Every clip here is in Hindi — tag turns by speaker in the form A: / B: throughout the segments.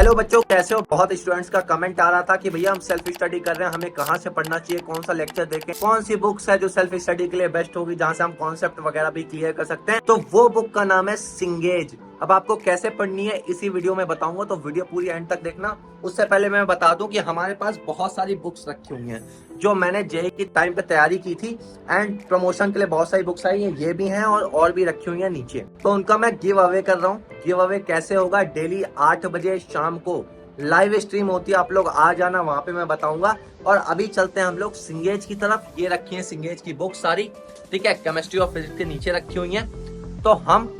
A: हेलो बच्चों, कैसे हो। बहुत स्टूडेंट्स का कमेंट आ रहा था कि भैया हम सेल्फ स्टडी कर रहे हैं, हमें कहाँ से पढ़ना चाहिए, कौन सा लेक्चर देखें, कौन सी बुक्स है जो सेल्फ स्टडी के लिए बेस्ट होगी, जहाँ से हम कॉन्सेप्ट वगैरह भी क्लियर कर सकते हैं। तो वो बुक का नाम है सिंगेज। अब आपको कैसे पढ़नी है इसी वीडियो में बताऊंगा, तो वीडियो पूरी एंड तक देखना। उससे पहले मैं बता दूं कि हमारे पास बहुत सारी बुक्स रखी हुई हैं जो मैंने जेईई की टाइम पे तैयारी की थी, एंड प्रमोशन के लिए बहुत सारी बुक्स आई हैं, ये भी हैं और भी रखी हुई हैं नीचे। तो उनका मैं गिव अवे कर रहा हूँ। गिव अवे कैसे होगा, डेली 8 बजे शाम को लाइव स्ट्रीम होती है, आप लोग आ जाना, वहां पे मैं बताऊंगा। और अभी चलते हैं हम लोग सिंगेज की तरफ। ये रखी है सिंगेज की बुक सारी, ठीक है, केमिस्ट्री और फिजिक्स के नीचे रखी हुई है। तो हम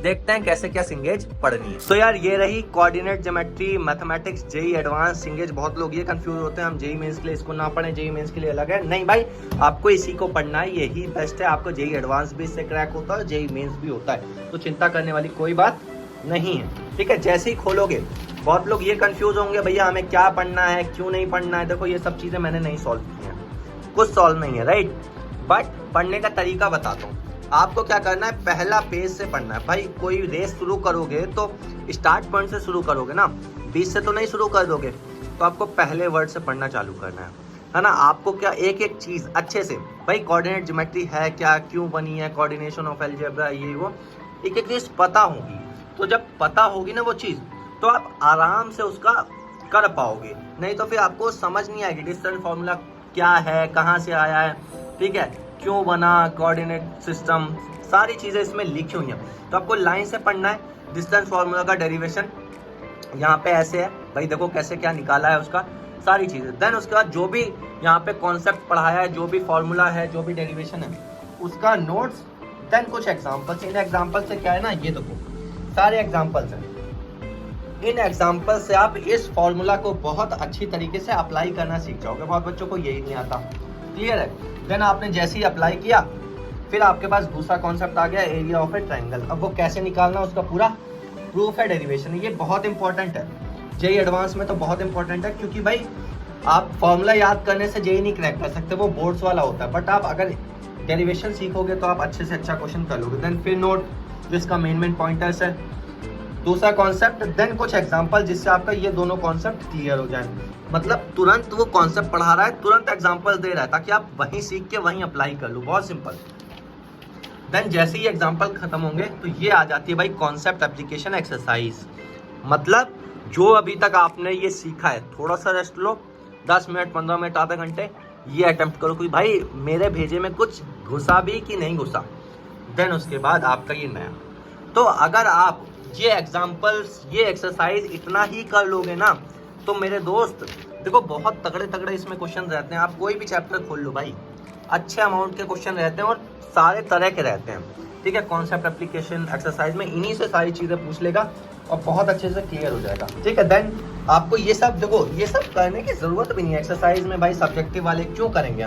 A: देखते हैं कैसे क्या सिंगेज पढ़नी है। तो यार ये रही coordinate geometry, mathematics, JEE advance सिंगेज। बहुत लोग ये कंफ्यूज होते हैं हम जेईई मेंस के लिए इसको ना पढ़ें, जेईई मेंस के लिए अलग है। नहीं भाई, आपको इसी को पढ़ना है, यही बेस्ट है। आपको जेईई एडवांस भी इससे क्रैक होता है, जेईई मेंस भी होता है, तो चिंता करने वाली कोई बात नहीं है, ठीक है। जैसे ही खोलोगे बहुत लोग ये कंफ्यूज होंगे, भैया हमें क्या पढ़ना है, क्यों नहीं पढ़ना है। देखो ये सब चीजें मैंने नहीं सॉल्व की हैं, कुछ सॉल्व नहीं है, राइट। बट पढ़ने का तरीका बताता हूँ। आपको क्या करना है, पहला पेज से पढ़ना है। भाई कोई रेस शुरू करोगे तो स्टार्ट पॉइंट से शुरू करोगे ना, 20 से तो नहीं शुरू कर दोगे। तो आपको पहले वर्ड से पढ़ना चालू करना है ना। आपको क्या एक एक चीज अच्छे से, भाई कोऑर्डिनेट ज्योमेट्री है क्या, क्यों बनी है, कोऑर्डिनेशन ऑफ अलजेब्रा, ये वो एक एक चीज पता होगी। तो जब पता होगी ना वो चीज, तो आप आराम से उसका कर पाओगे। नहीं तो फिर आपको समझ नहीं आएगी डिस्टेंस फॉर्मूला क्या है, कहाँ से आया है, ठीक है, क्यों बना, कोऑर्डिनेट सिस्टम, सारी चीजें इसमें लिखी हुई हैं। तो आपको लाइन से पढ़ना है। डिस्टेंस फॉर्मूला का डेरिवेशन यहाँ पे ऐसे है, भाई देखो कैसे क्या निकाला है उसका, सारी चीजें। देन उसके बाद जो भी यहाँ पे कॉन्सेप्ट पढ़ाया है, जो भी फॉर्मूला है, जो भी डेरिवेशन है, उसका नोट्स। देन कुछ एग्जाम्पल्स। इन एग्जाम्पल से क्या है ना, ये देखो सारे एग्जाम्पल्स हैं। इन एग्जाम्पल से आप इस फॉर्मूला को बहुत अच्छी तरीके से अप्लाई करना सीख जाओगे। बहुत बच्चों को यही नहीं आता, क्लियर है। देन आपने जैसे ही अप्लाई किया, फिर आपके पास दूसरा कॉन्सेप्ट आ गया, एरिया ऑफ ए ट्रायंगल। अब वो कैसे निकालना, उसका पूरा प्रूफ है, डेरिवेशन है। ये बहुत इंपॉर्टेंट है, जेईई एडवांस में तो बहुत इंपॉर्टेंट है, क्योंकि भाई आप फॉर्मूला याद करने से जेईई नहीं क्रैक कर सकते, वो बोर्ड्स वाला होता है। बट आप अगर डेरिवेशन सीखोगे तो आप अच्छे से अच्छा क्वेश्चन कर लोगे। देन फिर नोट, जिसका मेन पॉइंटर्स है, दूसरा कॉन्सेप्ट, देन कुछ एग्जांपल, जिससे आपका ये दोनों कॉन्सेप्ट क्लियर हो जाए। मतलब तुरंत वो कॉन्सेप्ट पढ़ा रहा है, तुरंत एग्जांपल दे रहा है, ताकि आप वहीं सीख के वहीं अप्लाई कर लो, बहुत सिंपल। देन जैसे ही एग्जांपल खत्म होंगे तो ये आ जाती है भाई कॉन्सेप्ट एप्लीकेशन एक्सरसाइज। मतलब जो अभी तक आपने ये सीखा है, थोड़ा सा रेस्ट लो, 10 मिनट, 15 मिनट, आधा घंटे, ये अटेम्प्ट करो कि भाई मेरे भेजे में कुछ घुसा भी कि नहीं घुसा। देन उसके बाद आपका ये नया। तो अगर आप ये एग्जाम्पल्स, ये एक्सरसाइज इतना ही कर लोगे ना, तो मेरे दोस्त देखो बहुत तगड़े तगड़े इसमें क्वेश्चन रहते हैं। आप कोई भी चैप्टर खोल लो भाई, अच्छे अमाउंट के क्वेश्चन रहते हैं और सारे तरह के रहते हैं, ठीक है। कॉन्सेप्ट एप्लीकेशन एक्सरसाइज में इन्हीं से सारी चीजें पूछ लेगा और बहुत अच्छे से क्लियर हो जाएगा, ठीक है। देन आपको ये सब देखो, ये सब करने की जरूरत भी नहीं है एक्सरसाइज में। भाई सब्जेक्टिव वाले क्यों करेंगे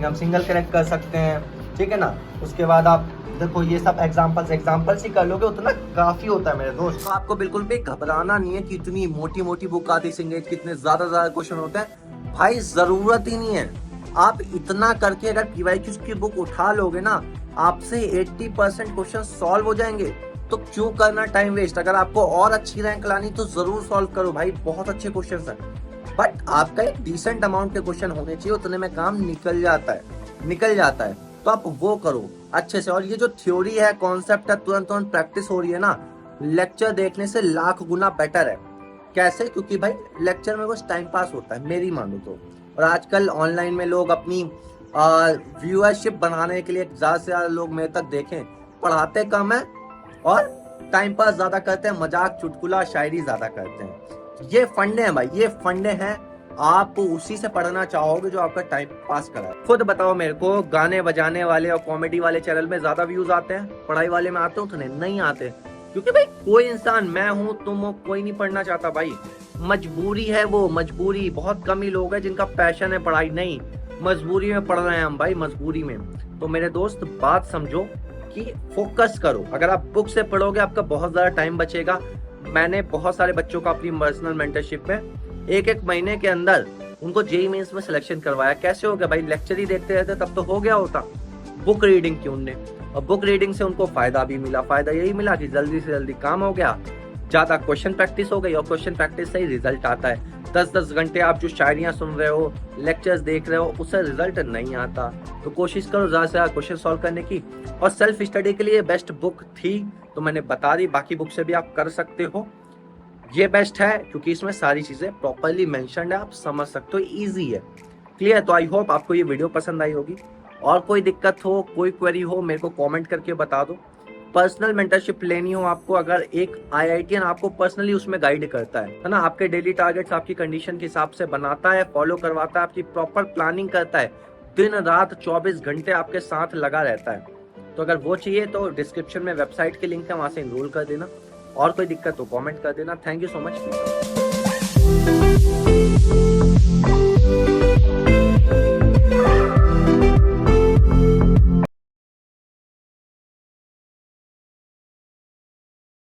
A: हम सिंगल करेक्ट कर सकते हैं, ठीक है ना। उसके बाद आप देखो ये सब एग्जांपल्स ही कर लोगे, उतना काफी होता है मेरे दोस्त। तो आपको बिल्कुल भी घबराना नहीं है कि इतनी मोटी मोटी बुक आती सिंगेज, कितने ज्यादा क्वेश्चन होते हैं। भाई जरूरत ही नहीं है। आप इतना करके अगर पीवाईक्यूज की बुक उठा लोगे ना, आपसे 80% क्वेश्चन सॉल्व हो जाएंगे। तो क्यों करना टाइम वेस्ट। अगर आपको और अच्छी रैंक लानी तो जरूर सॉल्व करो भाई, बहुत अच्छे क्वेश्चन हैं। बट आपका एक डिसेंट अमाउंट के क्वेश्चन होने चाहिए, उतने में काम निकल जाता है। तो आप वो करो अच्छे से। और ये जो थ्योरी है, कॉन्सेप्ट है, तुरंत प्रैक्टिस हो रही है ना, लेक्चर देखने से लाख गुना बेटर है। कैसे, क्योंकि भाई लेक्चर में बस टाइम पास होता है, मेरी मानो तो। और आजकल ऑनलाइन में लोग अपनी व्यूअरशिप बनाने के लिए ज्यादा से ज्यादा लोग मेरे तक देखें, पढ़ाते कम है और टाइम पास ज्यादा करते हैं, मजाक चुटकुला शायरी ज्यादा करते हैं। ये फंडे हैं भाई, ये फंडे हैं। आप उसी से पढ़ना चाहोगे जो आपका टाइम पास कराए। खुद बताओ मेरे को, गाने बजाने वाले और कॉमेडी वाले चैनल में ज्यादा व्यूज आते हैं, पढ़ाई वाले में आते हो तो नहीं आते। क्योंकि भाई कोई इंसान, मैं हूँ, तुम हो, कोई नहीं पढ़ना चाहता भाई, मजबूरी है वो, मजबूरी। बहुत कम ही लोग हैं जिनका पैशन है पढ़ाई, नहीं, मजबूरी में पढ़ रहे हैं हम भाई, मजबूरी में। तो मेरे दोस्त बात समझो कि फोकस करो। अगर आप बुक से पढ़ोगे आपका बहुत ज्यादा टाइम बचेगा। मैंने बहुत सारे बच्चों को अपनी पर्सनल मेंटरशिप में एक महीने के अंदर उनको जेईई मेंस में सिलेक्शन करवाया। कैसे हो गया भाई, लेक्चर ही देखते रहते तब तो हो गया होता। बुक रीडिंग की उनने, और बुक रीडिंग से उनको फायदा भी मिला। फायदा यही मिला कि जल्दी से जल्दी काम हो गया, ज्यादा क्वेश्चन प्रैक्टिस हो गई और क्वेश्चन प्रैक्टिस से ही रिजल्ट आता है। 10-10 घंटे आप जो शायरियां सुन रहे हो, लेक्चर्स देख रहे हो, उससे रिजल्ट नहीं आता। तो कोशिश करो ज्यादा से ज्यादा क्वेश्चन सॉल्व करने की। और सेल्फ स्टडी के लिए बेस्ट बुक थी तो मैंने बता दी, बाकी बुक से भी आप कर सकते हो। ये बेस्ट है क्योंकि इसमें सारी चीजें प्रॉपरली मेंशन्ड है, आप समझ सकते हो, इजी है। क्लियर? तो आई होप आपको ये वीडियो पसंद आई होगी। और कोई दिक्कत हो, कोई क्वेरी हो, मेरे को कमेंट करके बता दो। पर्सनल मेंटरशिप लेनी हो आपको, अगर एक IITian आपको पर्सनली उसमें गाइड करता है ना, आपके डेली टारगेट्स आपकी कंडीशन के हिसाब से बनाता है, फॉलो करवाता है, आपकी प्रॉपर प्लानिंग करता है, दिन रात 24 घंटे आपके साथ लगा रहता है। तो अगर वो चाहिए तो डिस्क्रिप्शन में वेबसाइट के लिंक है, वहां से इनरोल कर देना। और कोई दिक्कत हो कमेंट कर देना। Thank you so much.